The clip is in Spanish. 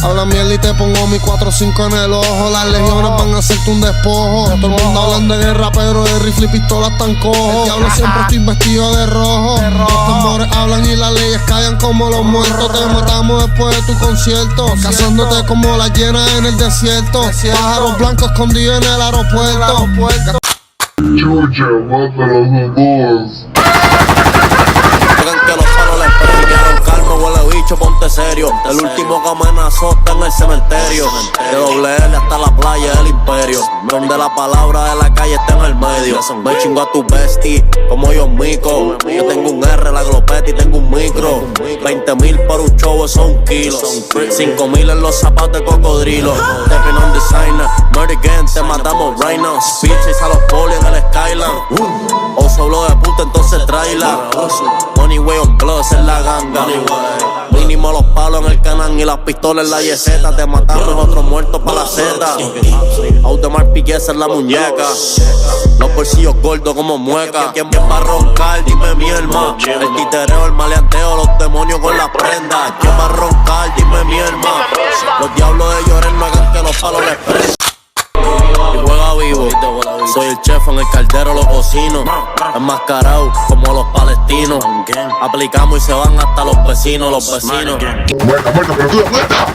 Habla mierda y te pongo mi 4-5 en el ojo. Las legiones van a hacerte un despojo. Todo el mundo hablan de guerra, pero de rifle y pistolas tan cojo. El diablo siempre estoy vestido de rojo. Los tambores hablan y las leyes callan como los muertos. Te matamos después de tu concierto, cazándote como las llenas en el desierto. Pájaros blancos escondidos en el aeropuerto. Chucha, mata los dos. Digan que los palos les premiaron, calma, huele bicho, ponte serio. El último que amenazó está en el cementerio. De doble L hasta la playa del imperio, donde la palabra de la calle está en el medio. Me chingo a tu bestie, como yo mico. Yo tengo un R, la glopeta y tengo un micro. 20,000 por un show, eso es un kilo. 5,000 en los zapatos de cocodrilo. Stepping on designer, murder again, te matamos right now. Bitches a los poli en el Skyline. O solo de puta, entonces tráela. Money way on plus en la ganga. Mínimo los palos en el canal y las pistolas en la yeseta. Te matamos otros muertos pa' la zeta. Audemars Piguet en la muñeca. Los bolsillos gordos como mueca. ¿Quién va a roncar? Dime mi hermano. El titereo, el maleanteo, los demonios con las prendas. ¿Quién va a roncar? Dime mi hermano. Los diablos de llorar no hagan que los palos les prendan. Y juega vivo, soy el chef en el caldero, los cocino. Enmascarado como los palestinos. Aplicamos y se van hasta los vecinos, los vecinos. Muerta, muerta, pero tú muerta.